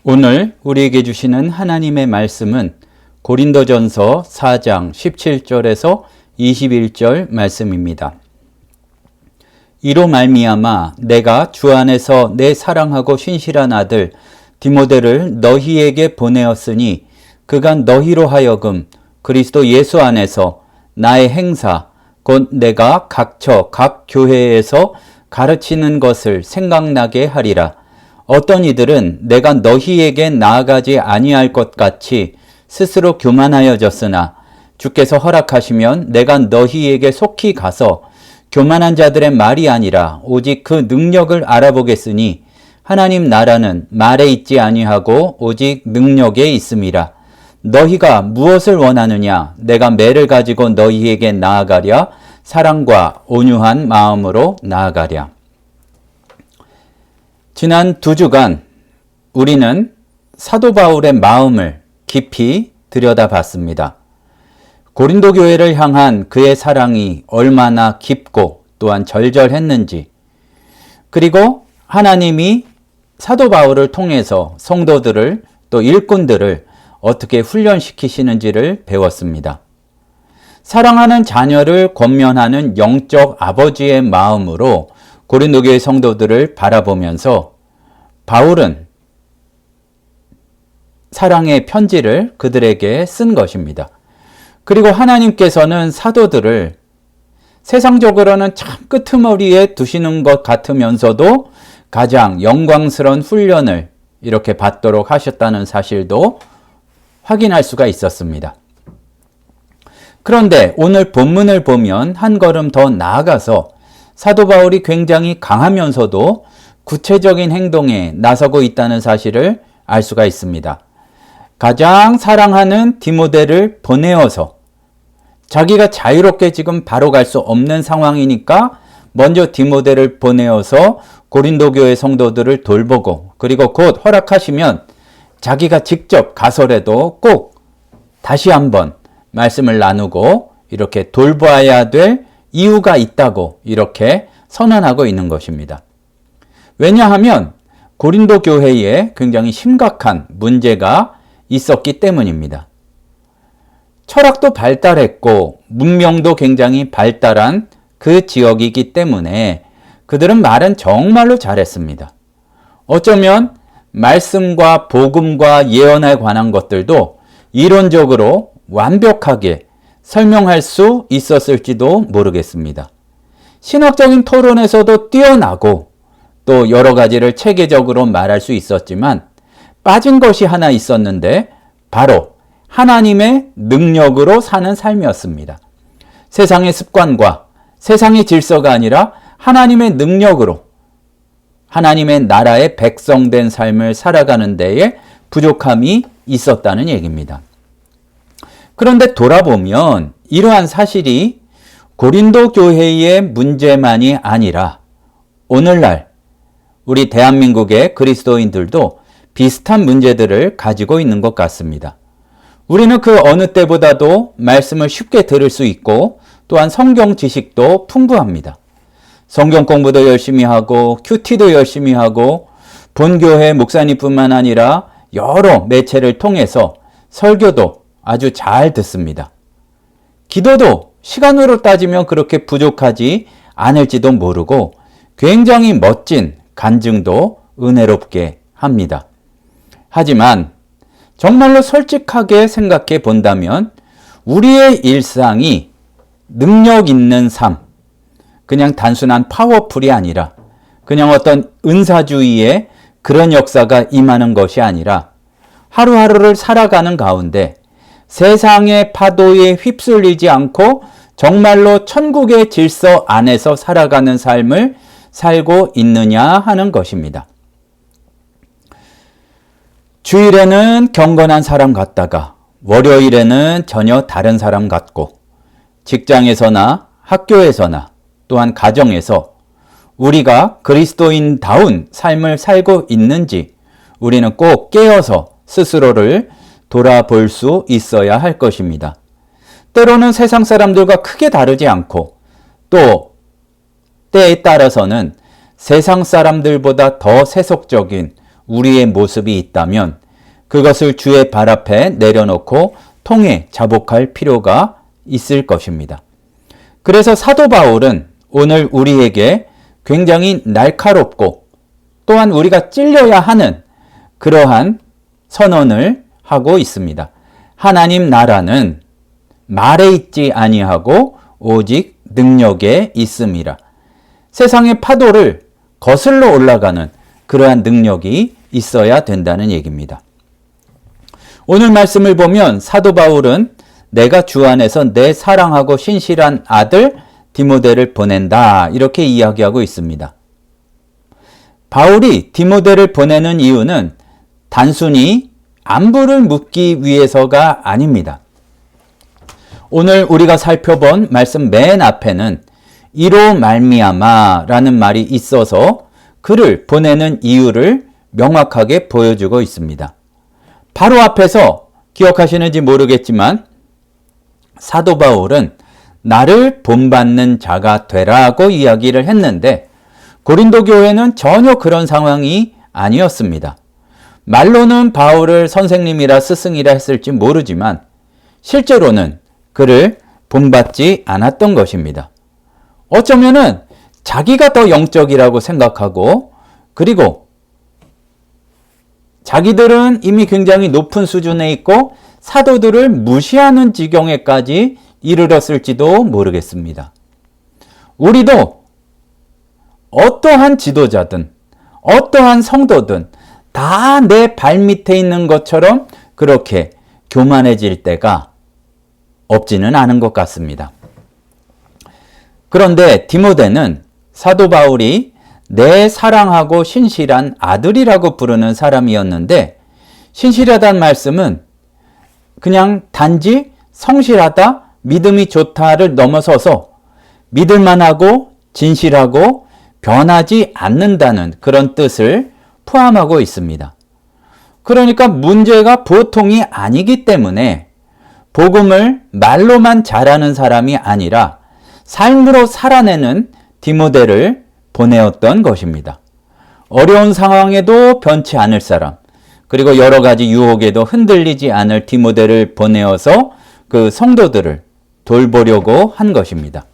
오늘 우리에게 주시는 하나님의 말씀은 고린도전서 4장 17절에서 21절 말씀입니다. 이로 말미암아 내가 주 안에서 내 사랑하고 신실한 아들 디모데를 너희에게 보내었으니 그가 너희로 하여금 그리스도 예수 안에서 나의 행사 곧 내가 각처 각 교회에서 가르치는 것을 생각나게 하리라. 어떤 이들은 내가 너희에게 나아가지 아니할 것 같이 스스로 교만하여졌으나 주께서 허락하시면 내가 너희에게 속히 가서 교만한 자들의 말이 아니라 오직 그 능력을 알아보겠으니 하나님 나라는 말에 있지 아니하고 오직 능력에 있음이라. 너희가 무엇을 원하느냐? 내가 매를 가지고 너희에게 나아가랴. 사랑과 온유한 마음으로 나아가랴. 지난 2주간 우리는 사도 바울의 마음을 깊이 들여다봤습니다. 고린도 교회를 향한 그의 사랑이 얼마나 깊고 또한 절절했는지, 그리고 하나님이 사도 바울을 통해서 성도들을 또 일꾼들을 어떻게 훈련시키시는지를 배웠습니다. 사랑하는 자녀를 권면하는 영적 아버지의 마음으로 고린도 교회 성도들을 바라보면서 바울은 사랑의 편지를 그들에게 쓴 것입니다. 그리고 하나님께서는 사도들을 세상적으로는 참 끄트머리에 두시는 것 같으면서도 가장 영광스러운 훈련을 이렇게 받도록 하셨다는 사실도 확인할 수가 있었습니다. 그런데 오늘 본문을 보면 한 걸음 더 나아가서 사도 바울이 굉장히 강하면서도 구체적인 행동에 나서고 있다는 사실을 알 수가 있습니다. 가장 사랑하는 디모데를 보내어서 자기가 자유롭게 지금 바로 갈 수 없는 상황이니까 먼저 디모데를 보내어서 고린도 교회 성도들을 돌보고, 그리고 곧 허락하시면 자기가 직접 가서라도 꼭 다시 한번 말씀을 나누고 이렇게 돌봐야 될 이유가 있다고 이렇게 선언하고 있는 것입니다. 왜냐하면 고린도 교회에 굉장히 심각한 문제가 있었기 때문입니다. 철학도 발달했고 문명도 굉장히 발달한 그 지역이기 때문에 그들은 말은 정말로 잘했습니다. 어쩌면 말씀과 복음과 예언에 관한 것들도 이론적으로 완벽하게 설명할 수 있었을지도 모르겠습니다. 신학적인 토론에서도 뛰어나고 또 여러 가지를 체계적으로 말할 수 있었지만 빠진 것이 하나 있었는데 바로 하나님의 능력으로 사는 삶이었습니다. 세상의 습관과 세상의 질서가 아니라 하나님의 능력으로 하나님의 나라의 백성된 삶을 살아가는 데에 부족함이 있었다는 얘기입니다. 그런데 돌아보면 이러한 사실이 고린도 교회의 문제만이 아니라 오늘날 우리 대한민국의 그리스도인들도 비슷한 문제들을 가지고 있는 것 같습니다. 우리는 그 어느 때보다도 말씀을 쉽게 들을 수 있고 또한 성경 지식도 풍부합니다. 성경 공부도 열심히 하고 큐티도 열심히 하고 본교회 목사님뿐만 아니라 여러 매체를 통해서 설교도 아주 잘 듣습니다. 기도도 시간으로 따지면 그렇게 부족하지 않을지도 모르고 굉장히 멋진 간증도 은혜롭게 합니다. 하지만 정말로 솔직하게 생각해 본다면 우리의 일상이 능력 있는 삶, 그냥 단순한 파워풀이 아니라 그냥 어떤 은사주의의 그런 역사가 임하는 것이 아니라 하루하루를 살아가는 가운데 세상의 파도에 휩쓸리지 않고 정말로 천국의 질서 안에서 살아가는 삶을 살고 있느냐 하는 것입니다. 주일에는 경건한 사람 같다가 월요일에는 전혀 다른 사람 같고 직장에서나 학교에서나 또한 가정에서 우리가 그리스도인다운 삶을 살고 있는지 우리는 꼭 깨어서 스스로를 돌아볼 수 있어야 할 것입니다. 때로는 세상 사람들과 크게 다르지 않고 또 때에 따라서는 세상 사람들보다 더 세속적인 우리의 모습이 있다면 그것을 주의 발 앞에 내려놓고 통해 자복할 필요가 있을 것입니다. 그래서 사도 바울은 오늘 우리에게 굉장히 날카롭고 또한 우리가 찔려야 하는 그러한 선언을 하고 있습니다. 하나님 나라는 말에 있지 아니하고 오직 능력에 있음이라. 세상의 파도를 거슬러 올라가는 그러한 능력이 있어야 된다는 얘기입니다. 오늘 말씀을 보면 사도 바울은 내가 주 안에서 내 사랑하고 신실한 아들 디모데를 보낸다 이렇게 이야기하고 있습니다. 바울이 디모데를 보내는 이유는 단순히 안부를 묻기 위해서가 아닙니다. 오늘 우리가 살펴본 말씀 맨 앞에는 이로 말미암아라는 말이 있어서 그를 보내는 이유를 명확하게 보여주고 있습니다. 바로 앞에서 기억하시는지 모르겠지만 사도 바울은 나를 본받는 자가 되라고 이야기를 했는데 고린도 교회는 전혀 그런 상황이 아니었습니다. 말로는 바울을 선생님이라 스승이라 했을지 모르지만 실제로는 그를 본받지 않았던 것입니다. 어쩌면은 자기가 더 영적이라고 생각하고 그리고 자기들은 이미 굉장히 높은 수준에 있고 사도들을 무시하는 지경에까지 이르렀을지도 모르겠습니다. 우리도 어떠한 지도자든 어떠한 성도든 다 내 발밑에 있는 것처럼 그렇게 교만해질 때가 없지는 않은 것 같습니다. 그런데 디모데는 사도 바울이 내 사랑하고 신실한 아들이라고 부르는 사람이었는데 신실하다는 말씀은 그냥 단지 성실하다, 믿음이 좋다를 넘어서서 믿을만하고 진실하고 변하지 않는다는 그런 뜻을 포함하고 있습니다. 그러니까 문제가 보통이 아니기 때문에 복음을 말로만 잘하는 사람이 아니라 삶으로 살아내는 디모데를 보내었던 것입니다. 어려운 상황에도 변치 않을 사람, 그리고 여러 가지 유혹에도 흔들리지 않을 디모데를 보내어서 그 성도들을 돌보려고 한 것입니다.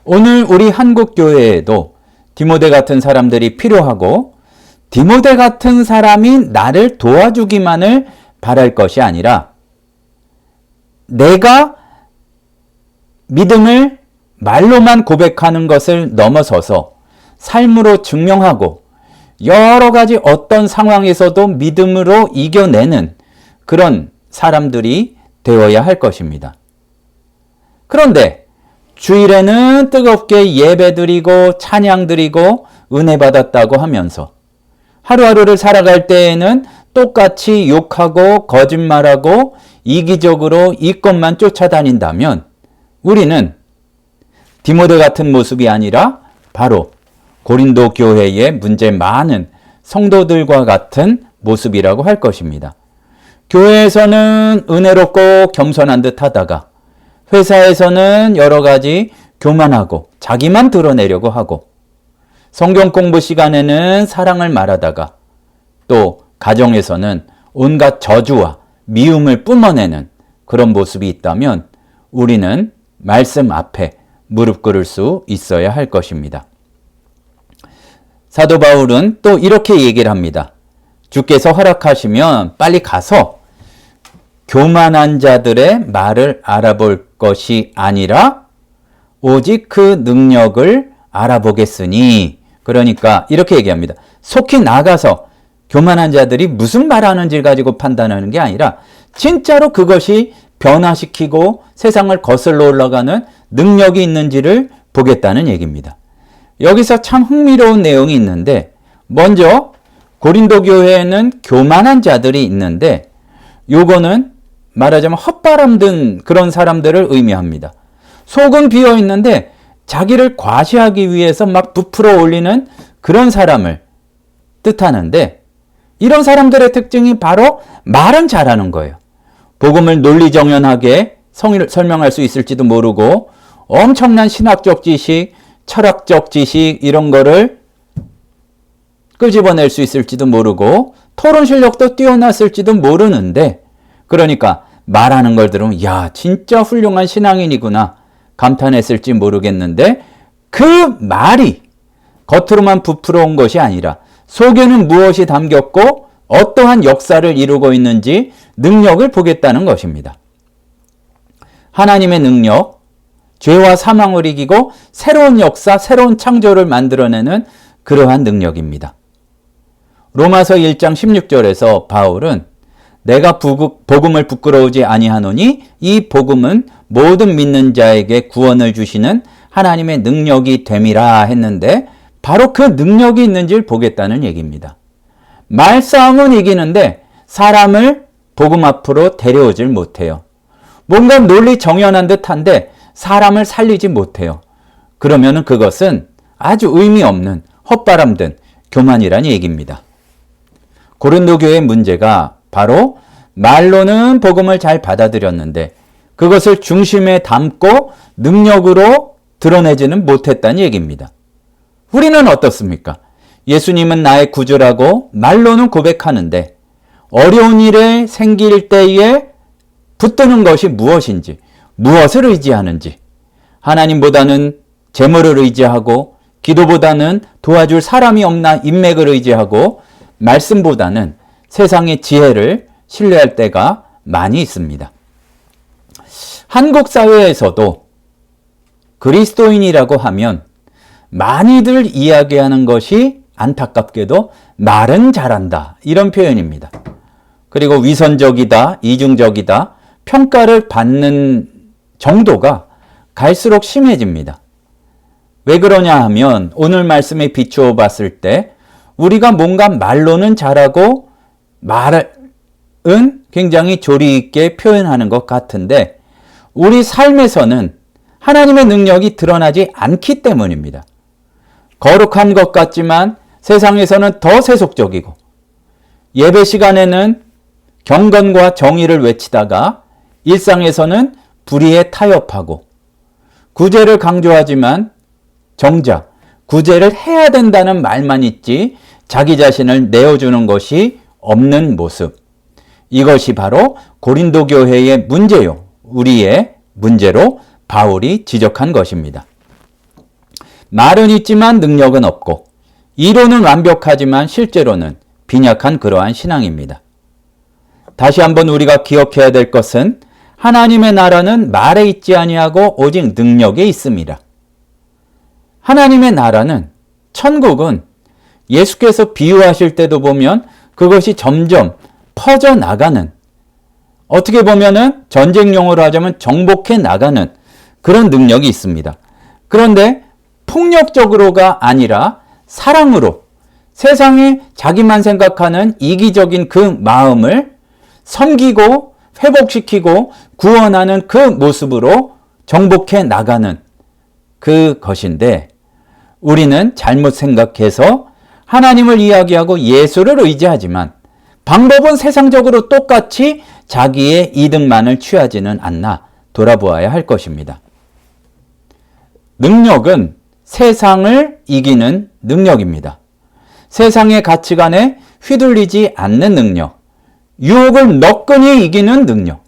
오늘 우리 한국 교회에도 디모데 같은 사람들이 필요하고 디모데 같은 사람이 나를 도와주기만을 바랄 것이 아니라 내가 믿음을 말로만 고백하는 것을 넘어서서 삶으로 증명하고 여러 가지 어떤 상황에서도 믿음으로 이겨내는 그런 사람들이 되어야 할 것입니다. 그런데 주일에는 뜨겁게 예배드리고 찬양드리고 은혜 받았다고 하면서 하루하루를 살아갈 때에는 똑같이 욕하고 거짓말하고 이기적으로 이 것만 쫓아다닌다면 우리는 디모데 같은 모습이 아니라 바로 고린도 교회의 문제 많은 성도들과 같은 모습이라고 할 것입니다. 교회에서는 은혜롭고 겸손한 듯 하다가 회사에서는 여러 가지 교만하고 자기만 드러내려고 하고 성경 공부 시간에는 사랑을 말하다가 또 가정에서는 온갖 저주와 미움을 뿜어내는 그런 모습이 있다면 우리는 말씀 앞에 무릎 꿇을 수 있어야 할 것입니다. 사도 바울은 또 이렇게 얘기를 합니다. 주께서 허락하시면 빨리 가서 교만한 자들의 말을 알아볼 것이 아니라 오직 그 능력을 알아보겠으니, 그러니까 이렇게 얘기합니다. 속히 나가서 교만한 자들이 무슨 말하는지를 가지고 판단하는 게 아니라 진짜로 그것이 변화시키고 세상을 거슬러 올라가는 능력이 있는지를 보겠다는 얘기입니다. 여기서 참 흥미로운 내용이 있는데 먼저 고린도 교회에는 교만한 자들이 있는데 요거는 말하자면 헛바람 든 그런 사람들을 의미합니다. 속은 비어 있는데 자기를 과시하기 위해서 막 부풀어 올리는 그런 사람을 뜻하는데 이런 사람들의 특징이 바로 말은 잘하는 거예요. 복음을 논리정연하게 설명할 수 있을지도 모르고 엄청난 신학적 지식, 철학적 지식 이런 거를 끄집어낼 수 있을지도 모르고 토론 실력도 뛰어났을지도 모르는데, 그러니까 말하는 걸 들으면 야, 진짜 훌륭한 신앙인이구나 감탄했을지 모르겠는데, 그 말이 겉으로만 부풀어온 것이 아니라 속에는 무엇이 담겼고 어떠한 역사를 이루고 있는지 능력을 보겠다는 것입니다. 하나님의 능력, 죄와 사망을 이기고 새로운 역사, 새로운 창조를 만들어내는 그러한 능력입니다. 로마서 1장 16절에서 바울은 내가 복음을 부끄러우지 아니하노니 이 복음은 모든 믿는 자에게 구원을 주시는 하나님의 능력이 됨이라 했는데, 바로 그 능력이 있는지를 보겠다는 얘기입니다. 말싸움은 이기는데 사람을 복음 앞으로 데려오질 못해요. 뭔가 논리 정연한 듯한데 사람을 살리지 못해요. 그러면 그것은 아주 의미 없는 헛바람든 교만이란 얘기입니다. 고린도 교회의 문제가 바로 말로는 복음을 잘 받아들였는데 그것을 중심에 담고 능력으로 드러내지는 못했다는 얘기입니다. 우리는 어떻습니까? 예수님은 나의 구주라고 말로는 고백하는데 어려운 일에 생길 때에 붙드는 것이 무엇인지, 무엇을 의지하는지, 하나님보다는 재물을 의지하고 기도보다는 도와줄 사람이 없나 인맥을 의지하고 말씀보다는 세상의 지혜를 신뢰할 때가 많이 있습니다. 한국 사회에서도 그리스도인이라고 하면 많이들 이야기하는 것이 안타깝게도 말은 잘한다, 이런 표현입니다. 그리고 위선적이다, 이중적이다, 평가를 받는 정도가 갈수록 심해집니다. 왜 그러냐 하면 오늘 말씀에 비추어 봤을 때 우리가 뭔가 말로는 잘하고 말은 굉장히 조리 있게 표현하는 것 같은데 우리 삶에서는 하나님의 능력이 드러나지 않기 때문입니다. 거룩한 것 같지만 세상에서는 더 세속적이고, 예배 시간에는 경건과 정의를 외치다가 일상에서는 불의에 타협하고, 구제를 강조하지만 정작 구제를 해야 된다는 말만 있지 자기 자신을 내어주는 것이 없는 모습. 이것이 바로 고린도 교회의 문제요, 우리의 문제로 바울이 지적한 것입니다. 말은 있지만 능력은 없고, 이론은 완벽하지만 실제로는 빈약한 그러한 신앙입니다. 다시 한번 우리가 기억해야 될 것은 하나님의 나라는 말에 있지 아니하고 오직 능력에 있습니다. 하나님의 나라는, 천국은 예수께서 비유하실 때도 보면 그것이 점점 퍼져나가는, 어떻게 보면은 전쟁용어로 하자면 정복해 나가는 그런 능력이 있습니다. 그런데 폭력적으로가 아니라 사랑으로 세상에 자기만 생각하는 이기적인 그 마음을 섬기고 회복시키고 구원하는 그 모습으로 정복해 나가는 그것인데, 우리는 잘못 생각해서 하나님을 이야기하고 예수를 의지하지만 방법은 세상적으로 똑같이 자기의 이득만을 취하지는 않나 돌아보아야 할 것입니다. 능력은 세상을 이기는 능력입니다. 세상의 가치관에 휘둘리지 않는 능력, 유혹을 너끈히 이기는 능력,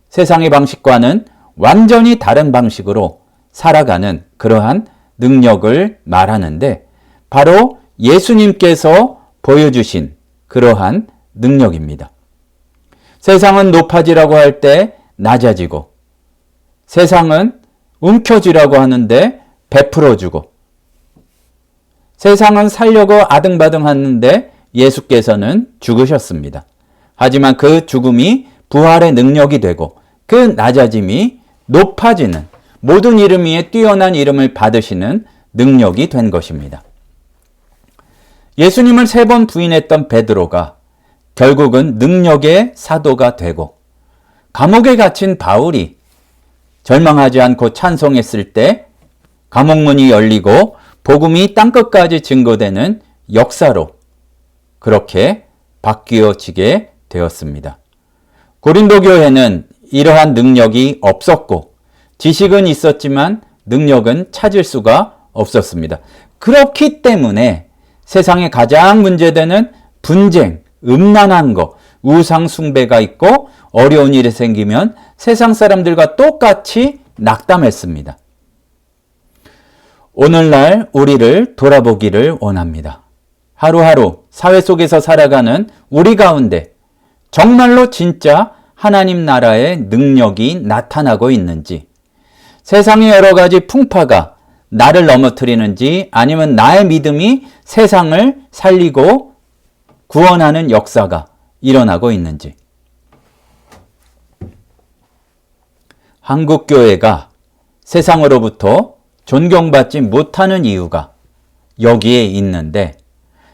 세상의 방식과는 완전히 다른 방식으로 살아가는 그러한 능력을 말하는데 바로 예수님께서 보여주신 그러한 능력입니다. 세상은 높아지라고 할 때 낮아지고, 세상은 움켜쥐라고 하는데 베풀어주고, 세상은 살려고 아등바등 하는데 예수께서는 죽으셨습니다. 하지만 그 죽음이 부활의 능력이 되고 그 낮아짐이 높아지는, 모든 이름 위에 뛰어난 이름을 받으시는 능력이 된 것입니다. 예수님을 3번 부인했던 베드로가 결국은 능력의 사도가 되고, 감옥에 갇힌 바울이 절망하지 않고 찬송했을 때 감옥문이 열리고 복음이 땅끝까지 증거되는 역사로 그렇게 바뀌어지게 되었습니다. 고린도 교회는 이러한 능력이 없었고 지식은 있었지만 능력은 찾을 수가 없었습니다. 그렇기 때문에 세상에 가장 문제되는 분쟁, 음란한 거, 우상 숭배가 있고 어려운 일이 생기면 세상 사람들과 똑같이 낙담했습니다. 오늘날 우리를 돌아보기를 원합니다. 하루하루 사회 속에서 살아가는 우리 가운데 정말로 진짜 하나님 나라의 능력이 나타나고 있는지, 세상의 여러 가지 풍파가 나를 넘어뜨리는지 아니면 나의 믿음이 세상을 살리고 구원하는 역사가 일어나고 있는지. 한국교회가 세상으로부터 존경받지 못하는 이유가 여기에 있는데,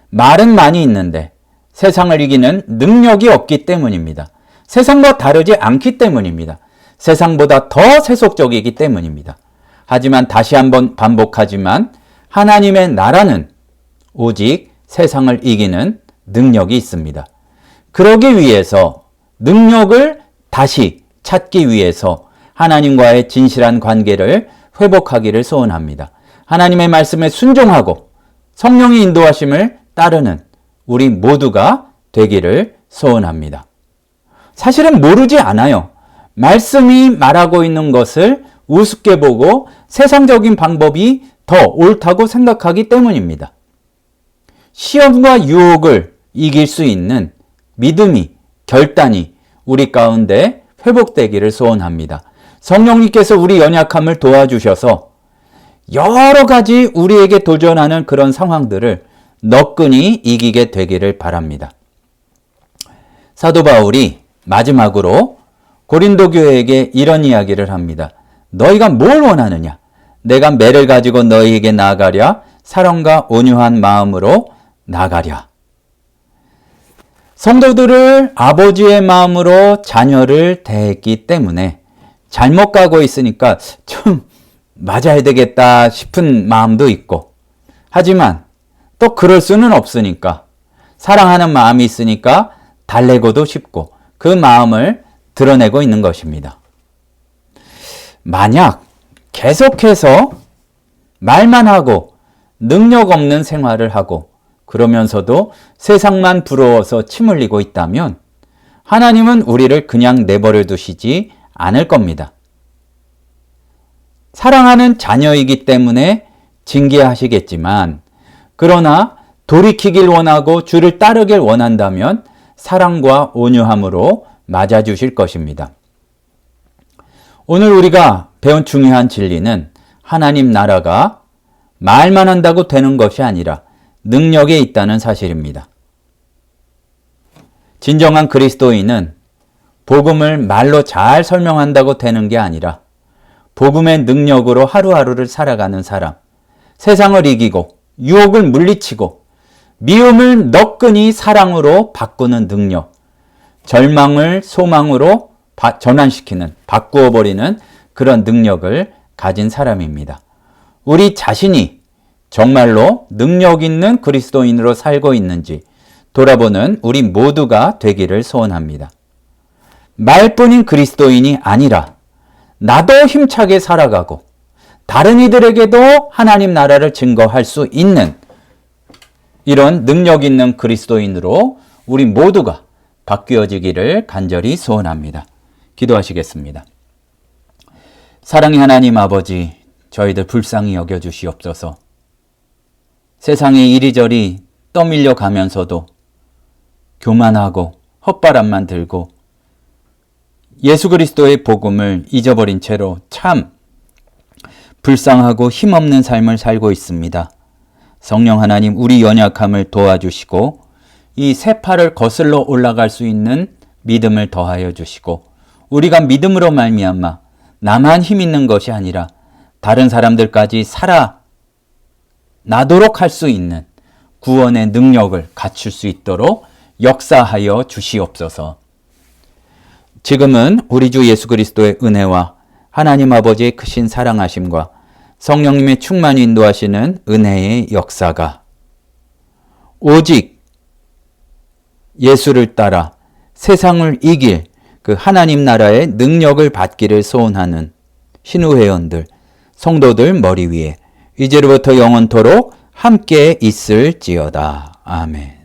말은 많이 있는데 세상을 이기는 능력이 없기 때문입니다. 세상과 다르지 않기 때문입니다. 세상보다 더 세속적이기 때문입니다. 하지만 다시 한번 반복하지만 하나님의 나라는 오직 세상을 이기는 능력이 있습니다. 그러기 위해서, 능력을 다시 찾기 위해서 하나님과의 진실한 관계를 회복하기를 소원합니다. 하나님의 말씀에 순종하고 성령의 인도하심을 따르는 우리 모두가 되기를 소원합니다. 사실은 모르지 않아요. 말씀이 말하고 있는 것을 우습게 보고 세상적인 방법이 더 옳다고 생각하기 때문입니다. 시험과 유혹을 이길 수 있는 믿음이, 결단이 우리 가운데 회복되기를 소원합니다. 성령님께서 우리 연약함을 도와주셔서 여러 가지 우리에게 도전하는 그런 상황들을 너끈히 이기게 되기를 바랍니다. 사도 바울이 마지막으로 고린도 교회에게 이런 이야기를 합니다. 너희가 뭘 원하느냐? 내가 매를 가지고 너희에게 나아가랴? 사랑과 온유한 마음으로 나아가랴? 성도들을 아버지의 마음으로 자녀를 대했기 때문에 잘못 가고 있으니까 좀 맞아야 되겠다 싶은 마음도 있고, 하지만 또 그럴 수는 없으니까, 사랑하는 마음이 있으니까 달래고도 싶고 그 마음을 드러내고 있는 것입니다. 만약 계속해서 말만 하고 능력 없는 생활을 하고 그러면서도 세상만 부러워서 침 흘리고 있다면 하나님은 우리를 그냥 내버려 두시지 않을 겁니다. 사랑하는 자녀이기 때문에 징계하시겠지만, 그러나 돌이키길 원하고 주를 따르길 원한다면 사랑과 온유함으로 맞아주실 것입니다. 오늘 우리가 배운 중요한 진리는 하나님 나라가 말만 한다고 되는 것이 아니라 능력에 있다는 사실입니다. 진정한 그리스도인은 복음을 말로 잘 설명한다고 되는 게 아니라 복음의 능력으로 하루하루를 살아가는 사람, 세상을 이기고 유혹을 물리치고 미움을 너끈히 사랑으로 바꾸는 능력, 절망을 소망으로 전환시키는, 바꾸어버리는 그런 능력을 가진 사람입니다. 우리 자신이 정말로 능력 있는 그리스도인으로 살고 있는지 돌아보는 우리 모두가 되기를 소원합니다. 말뿐인 그리스도인이 아니라 나도 힘차게 살아가고 다른 이들에게도 하나님 나라를 증거할 수 있는 이런 능력 있는 그리스도인으로 우리 모두가 바뀌어지기를 간절히 소원합니다. 기도하시겠습니다. 사랑의 하나님 아버지, 저희들 불쌍히 여겨주시옵소서. 세상에 이리저리 떠밀려 가면서도 교만하고 헛바람만 들고 예수 그리스도의 복음을 잊어버린 채로 참 불쌍하고 힘없는 삶을 살고 있습니다. 성령 하나님, 우리 연약함을 도와주시고 이 새파를 거슬러 올라갈 수 있는 믿음을 더하여 주시고, 우리가 믿음으로 말미암아 나만 힘 있는 것이 아니라 다른 사람들까지 살아나도록 할 수 있는 구원의 능력을 갖출 수 있도록 역사하여 주시옵소서. 지금은 우리 주 예수 그리스도의 은혜와 하나님 아버지의 크신 사랑하심과 성령님의 충만히 인도하시는 은혜의 역사가 오직 예수를 따라 세상을 이길 그 하나님 나라의 능력을 받기를 소원하는 신우회원들, 성도들 머리 위에 이제로부터 영원토록 함께 있을지어다. 아멘.